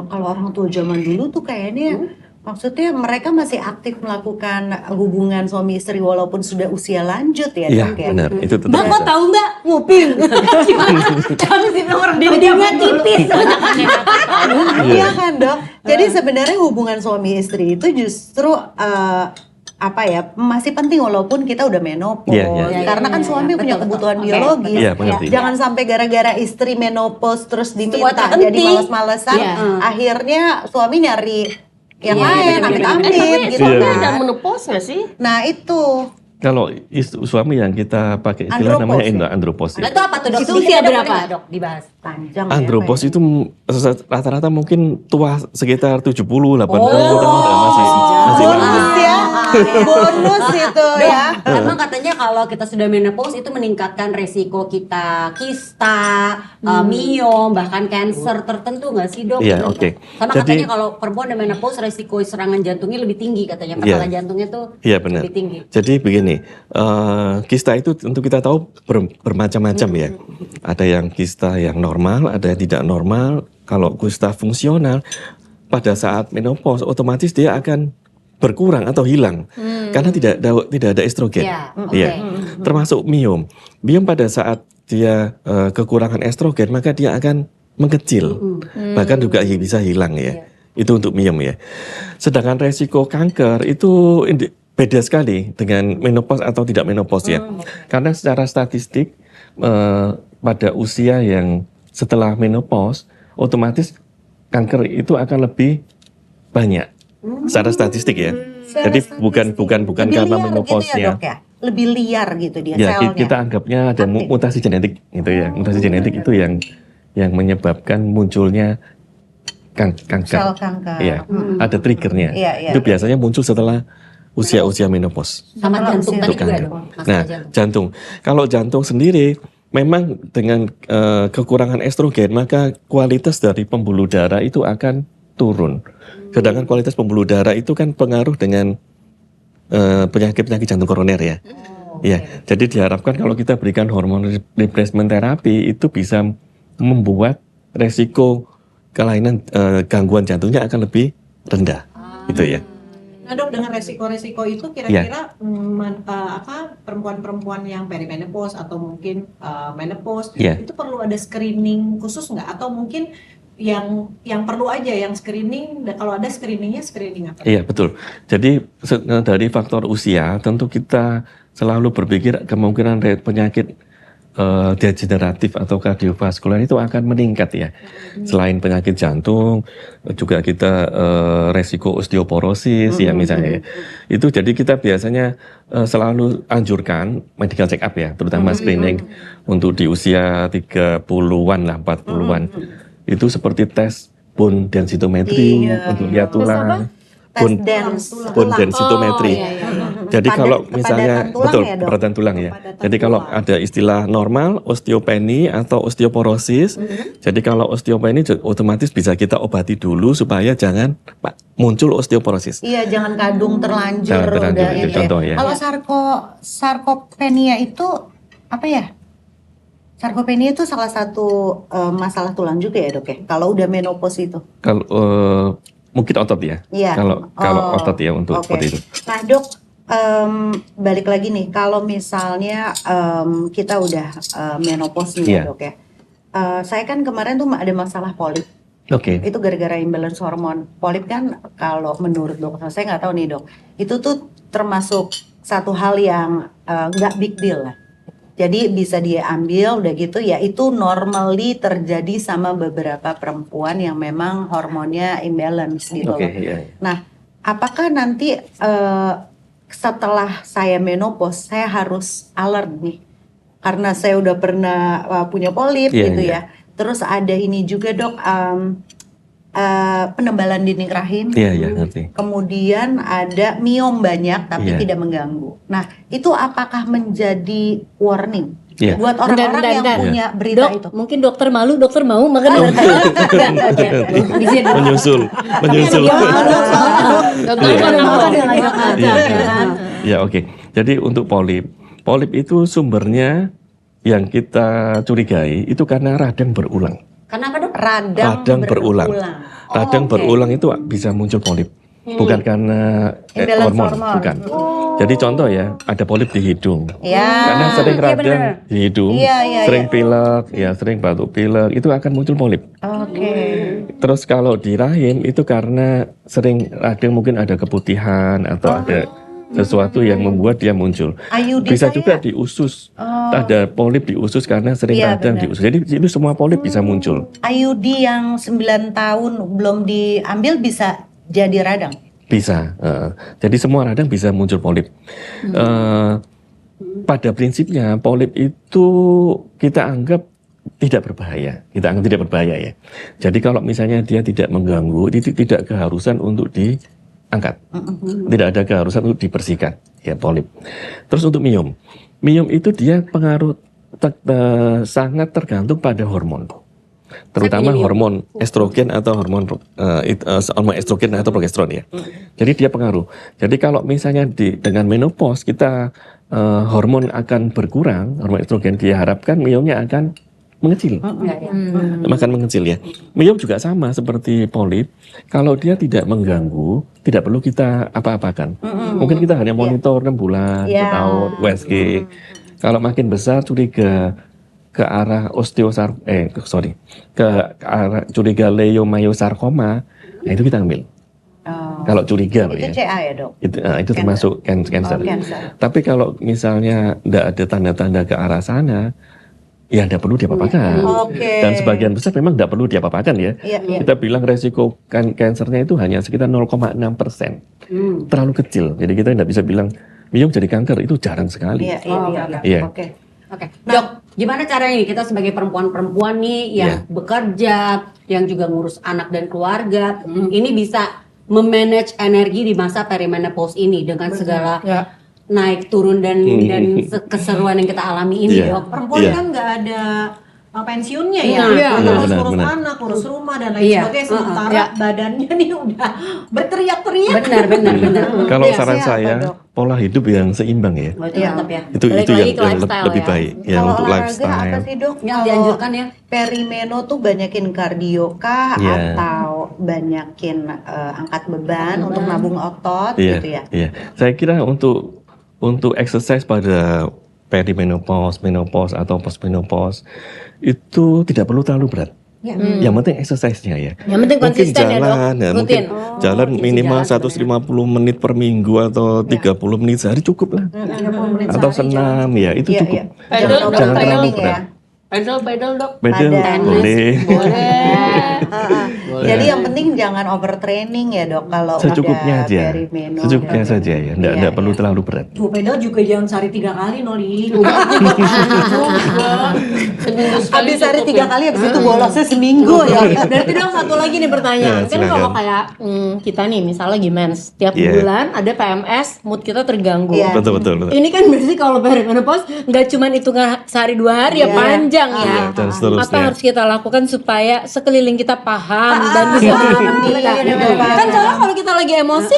kalau orang tua zaman dulu tuh kayaknya maksudnya mereka masih aktif melakukan hubungan suami istri walaupun sudah usia lanjut ya Iya, dok ya. benar. Itu tetap Mbak kok bisa. tahu mbak nguping? Gimana? Kamu sih nomor dia tipis. Iya kan dok. Jadi sebenarnya hubungan suami istri itu justru apa ya masih penting walaupun kita udah menopause. Iya. Karena kan suami punya kebutuhan biologis. Iya, mengerti. Jangan sampai gara-gara istri menopause terus diminta terhenti. jadi males-malesan. Iya. Akhirnya suami nyari yang Iya, lain, bener-bener. amit-amit Tapi gitu suami Iya. ada kan. menopause nggak sih? Nah itu Kalau suami yang kita pakai istilah Andropause. namanya andropause. Nah, itu apa tuh dok? Itu Sedikit usia ada berapa? boleh nggak, dok dibahas? panjang Andropause ya. itu rata-rata mungkin tua sekitar 70, 80 tahun udah masih Bonus ya, bonus itu ya. Emang katanya kalau kita sudah menopause itu meningkatkan resiko kita kista, miom, bahkan kanker tertentu nggak sih dok? Iya, Bener oke. nggak? Sama Jadi- katanya kalau perempuan dan menopause resiko serangan jantungnya lebih tinggi katanya. Iya. Kepala jantungnya tuh Iya benar. lebih tinggi. Jadi begini, kista itu untuk kita tahu bermacam-macam ya. Ada yang kista yang normal, ada yang tidak normal. Kalau kista fungsional, pada saat menopause otomatis dia akan berkurang atau hilang karena tidak ada estrogen. Iya, oke. Iya. Termasuk miom. Miom pada saat dia kekurangan estrogen maka dia akan mengecil, bahkan juga bisa hilang ya. Itu untuk miom ya. Sedangkan resiko kanker itu beda sekali dengan menopause atau tidak menopause ya. Karena secara statistik pada usia yang setelah menopause otomatis kanker itu akan lebih banyak secara statistik ya. Jadi bukan Lebih karena liar menopause gitu ya, dok ya. Lebih liar gitu dia Ya, selnya. kita anggapnya ada mutasi genetik gitu ya. Mutasi genetik itu yang menyebabkan munculnya kanker. Sel kanker. Iya, ada triggernya. Iya, iya, Itu iya. biasanya muncul setelah usia menopause. Sama jantung tadi Untuk juga kanker. dok. Masalah Nah, jantung. jantung. Kalau jantung sendiri memang dengan kekurangan estrogen maka kualitas dari pembuluh darah itu akan turun. Sedangkan kualitas pembuluh darah itu kan pengaruh dengan penyakit-penyakit jantung koroner ya. Ya, jadi diharapkan kalau kita berikan hormon replacement terapi itu bisa membuat resiko kelainan gangguan jantungnya akan lebih rendah. Gitu ya. Nah dok, dengan resiko-resiko itu kira-kira perempuan-perempuan yang perimenopause atau mungkin menopause Iya. itu perlu ada screening khusus nggak? Atau mungkin yang perlu aja yang screening, dan kalau ada screeningnya screening apa? Iya, betul. Jadi dari faktor usia tentu kita selalu berpikir kemungkinan penyakit degeneratif atau kardiovaskular itu akan meningkat ya. Selain penyakit jantung, juga kita resiko osteoporosis ya misalnya. Itu jadi kita biasanya selalu anjurkan medical check up ya, terutama screening untuk di usia 30-an lah, 40-an. Itu seperti tes bone densitometry Iya. untuk lihat tulang. Tes dens Bone tulang. densitometry. Oh, iya. Jadi kalau misalnya kepadatan tulang betul ya, Dok? kepadatan tulang ya. Kepadatan Jadi kalau tulang. ada istilah normal osteopenia atau osteoporosis. Jadi kalau osteopenia otomatis bisa kita obati dulu supaya jangan muncul osteoporosis. Iya, jangan kadung terlanjur. Jangan terlanjur, udah itu ini contoh ya. Kalau sarkopenia itu apa ya? Sarkopenia itu salah satu masalah tulang juga ya, Dok ya? Kalau udah menopause itu. Kalau mungkin otot ya. Iya. Kalau otot ya untuk Oke. seperti itu. Nah, Dok, balik lagi nih, kalau misalnya kita udah menopause nih ya, Iya. Dok ya. Saya kan kemarin tuh ada masalah polip. Oke. Itu gara-gara imbalance hormon. Polip kan kalau menurut dokter, saya nggak tahu nih, Dok. Itu tuh termasuk satu hal yang nggak big deal lah. Jadi bisa dia ambil udah gitu ya, itu normally terjadi sama beberapa perempuan yang memang hormonnya imbalance gitu Oke, loh. iya. Nah, apakah nanti setelah saya menopause saya harus alert nih? Karena saya udah pernah punya polip Iya, gitu iya. ya. Terus ada ini juga, Dok, penebalan dinding rahim. Iya, iya, ngerti. Kemudian ada miom banyak tapi Iya. tidak mengganggu. Nah, itu apakah menjadi warning Iya. buat orang-orang Bentar, yang bentar. punya berita Dok, itu? mungkin dokter malu, dokter mau makan Bisa dong. Menyusul. Dokter Iya. kan Kenapa mau. dia ngajak aja, Iya, ya iya. kan? Ya, oke. Jadi untuk polip itu sumbernya yang kita curigai itu karena radang berulang. Kenapa dok? Radang berulang. Radang oke. berulang itu bisa muncul polip. Bukan karena Imbalance hormon, hormon. bukan. Jadi contoh ya, ada polip di hidung. Ya. Karena sering iya radang bener. di hidung, Iya, iya, sering pilek, ya sering batuk pilek, itu akan muncul polip. Oke. Terus kalau di rahim itu karena sering radang mungkin ada keputihan atau ada sesuatu yang membuat dia muncul. IUD Bisa saya- juga di usus. Ada polip di usus karena sering Iya, radang benar. di usus. Jadi itu semua polip bisa muncul. IUD yang 9 tahun belum diambil bisa jadi radang. Bisa. Jadi semua radang bisa muncul polip. Pada prinsipnya polip itu kita anggap tidak berbahaya. Kita anggap tidak berbahaya ya. Jadi kalau misalnya dia tidak mengganggu, itu tidak keharusan untuk diangkat. Tidak ada keharusan untuk dibersihkan ya polip. Terus untuk miom. Miom itu dia pengaruh sangat tergantung pada hormon. Terutama hormon estrogen atau hormon estrogen atau progesteron ya. Jadi dia pengaruh. Jadi kalau misalnya dengan menopause kita hormon akan berkurang, hormon estrogen diharapkan miomnya akan mengecil. Akan mengecil ya. Miom juga sama seperti polip. Kalau dia tidak mengganggu, tidak perlu kita apa-apakan. Mungkin kita hanya monitor 6 bulan, Iya. setahun, USG. Kalau makin besar curiga ke arah ke arah curiga leiomyosarkoma, nah itu kita ambil. Oh. Kalau curiga loh Itu ya. CA ya, Dok? Itu termasuk cancer. Oh, cancer. Tapi kalau misalnya tidak ada tanda-tanda ke arah sana, ya tidak perlu diapa-apakan. Oke. Dan sebagian besar memang tidak perlu diapa-apakan ya. Iya, iya. Kita bilang resiko kansernya itu hanya sekitar 0,6%. Terlalu kecil. Jadi kita tidak bisa bilang miom jadi kanker, itu jarang sekali. Iya, iya, iya. Iya. Oke. Oke, dok, gimana caranya nih kita sebagai perempuan-perempuan nih yang Iya. bekerja, yang juga ngurus anak dan keluarga, ini bisa memanage energi di masa perimenopause ini dengan segala naik turun dan keseruan yang kita alami ini, Iya. dok. Perempuan Iya. kan nggak ada pensiunnya ya, Nah, iya. harus Benar, ngurus benar. anak, ngurus rumah dan lain Iya. sebagainya. Sementara badannya nih udah berteriak-teriak. Benar. Kalau Iya. saran siapa, saya, Dok? pola hidup yang seimbang ya. Oh, itu Iya. mantap ya. Itu Balik itu lagi yang, ke lifestyle lebih ya. baik ya Kalau untuk olahraga lifestyle. apa sih, Dok? Yang Kalau dianjurkan ya. Perimeno tuh banyakin kardio kah Iya. atau banyakin angkat beban untuk nabung otot Iya, gitu ya? iya. Saya kira untuk exercise pada perimenopause, menopause atau postmenopause itu tidak perlu terlalu berat. Yang penting exercise-nya ya. Yang penting Mungkin konsisten ya, Dok. jalan, ya, mungkin Rutin. jalan minimal jalan 150 menit per minggu atau 30 menit sehari cukup lah. 30 menit Atau sehari senam ya itu Iya, cukup. iya. Pedal, Jangan terlalu training berat. ya. Pedal dok. Bedel Ada. boleh. Boleh. Jadi yang penting jangan overtraining ya dok kalau Secukupnya udah aja, perimenopause. secukupnya saja ya, Iya, enggak perlu iya. terlalu berat. Sepeda juga jangan sehari 3 kali Noli. Seminggu sekali Habis hari cukup 3 ya. kali, habis itu bolosnya seminggu ya. Berarti dong satu lagi nih pertanyaan. Ya, Kan silakan. kalau kayak kita nih misalnya lagi mens, tiap Iya. bulan ada PMS, mood kita terganggu. Iya. Betul. Ini kan berarti kalau perimenopause nggak cuma hitungan sehari 2 hari ya, Iya. panjang ya. Iya, dan seterusnya. Apa yang harus kita lakukan supaya sekeliling kita paham dan bisa mengerti kita? Iya, benar. Kan soalnya kalau kita lagi emosi,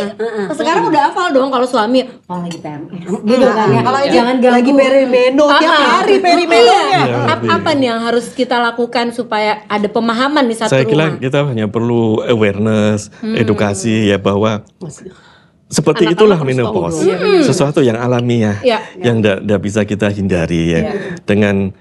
sekarang udah hafal dong kalau suami, oh lagi PMS, gitu kan ya. Kalau ini Jangan ganggu. lagi perimeno, tiap hari perimenonya. Iya. Apa nih yang harus kita lakukan supaya ada pemahaman di satu Saya kira rumah? kita hanya perlu awareness, edukasi ya bahwa seperti Anak-anak itulah harus menopause, tahu. sesuatu yang alamiah, Iya. yang tidak bisa kita hindari ya. Dengan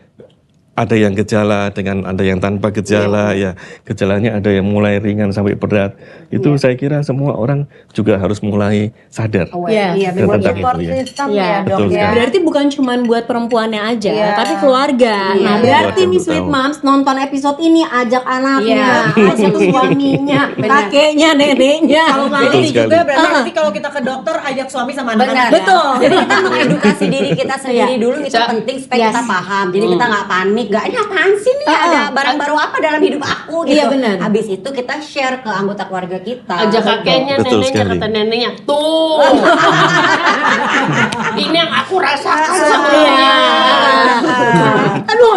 ada yang gejala, dengan ada yang tanpa gejala ya, gejalanya ada yang mulai ringan sampai berat. Itu saya kira semua orang juga harus mulai sadar. Iya. Iya, Dan buat tentang support itu ya. system Iya, ya dok betul ya. sekali. Berarti bukan cuma buat perempuannya aja, Iya. tapi keluarga. Iya. Nah, berarti Betul, nih betul. Sweet Moms nonton episode ini ajak anaknya, Iya. ajak suaminya, kakeknya, neneknya. Kalau nggak Betul ini sekali. juga berarti nanti kalau kita ke dokter ajak suami sama Benar. anak-anak. Betul. Jadi kita mengedukasi diri kita sendiri dulu itu Bisa. penting supaya Yes. kita paham. Jadi kita nggak panik, nggak ini apaan sih nih ada barang baru apa dalam hidup aku gitu. Iya, benar. Habis itu kita share ke anggota keluarga kita. Ajak kakeknya, Betul neneknya, sekali. kata neneknya, tuh. Ini yang aku rasakan sama Iya. dia. Aduh,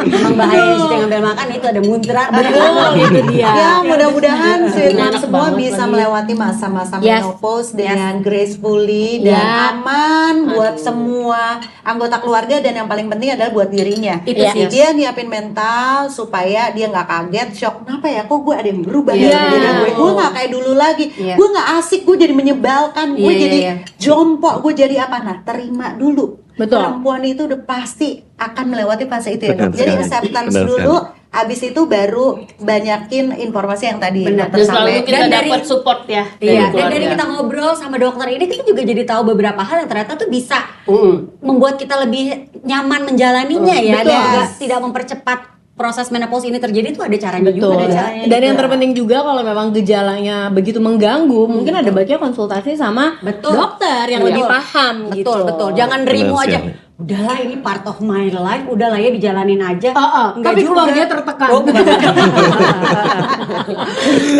Memang bahaya di situ yang ngambil makan itu ada muntrat. betul itu dia. Ya mudah-mudahan Sweet Ini Mom enak semua banget bisa lagi. melewati masa-masa Yes. menopause dengan gracefully dan Ya. aman buat semua anggota keluarga dan yang paling penting adalah buat dirinya. Itu Iya. sih. Dia nyiapin mental supaya dia nggak kaget, shock. Kenapa ya? Kok gue ada yang berubah Iya. dalam diri gue? Gue nggak kayak dulu lagi. Iya. Gue nggak asik. Gue jadi menyebalkan. Gue Iya, jadi iya. jompo. Gue jadi apa? Nah, terima dulu. Betul. Perempuan itu udah pasti akan melewati fase itu ya. Benar Dok. Jadi sekali. acceptance Benar dulu. Abis itu baru banyakin informasi yang tadi Benar. dokter Dan selalu sampaikan. kita Dan dari- dapat support ya Iya, dan dari keluarga. kita ngobrol sama dokter ini kita juga jadi tahu beberapa hal yang ternyata tuh bisa Mm. membuat kita lebih nyaman menjalaninya ya, betul. dan juga tidak mempercepat proses menopause ini terjadi tuh ada caranya Betul. juga. Ada caranya Dan yang juga. terpenting juga kalau memang gejalanya begitu mengganggu, mungkin ada baiknya konsultasi sama Betul. dokter yang Betul. lebih paham Betul, gitu. betul. Jangan nerimo Benar aja. sekali. Udahlah ini part of my life, udahlah ya dijalanin aja. Enggak tapi juga. keluarganya tertekan. Dok,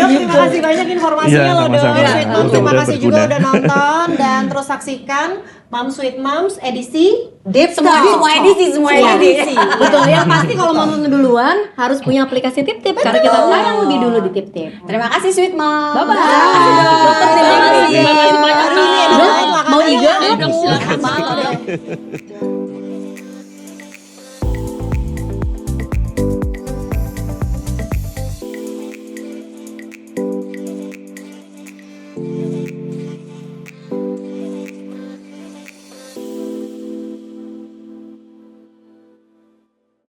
terima kasih banyak informasinya Iya, loh dok. sama-sama. Sweet Moms, terima Mudah-mudahan kasih juga berguna. udah nonton dan terus saksikan Mom Sweet Moms edisi Deep Semua edisi. Betul, yang pasti kalau mau nonton duluan harus punya aplikasi Tip-Tip karena kita tayang lebih dulu di Tip-Tip. Terima kasih Sweet Mom. Bye-bye. Dokter, terima kasih. Terima kasih banyak. Ini enak Dok, banget mau makanannya. iga? Dok, silakan. Mau, Dok.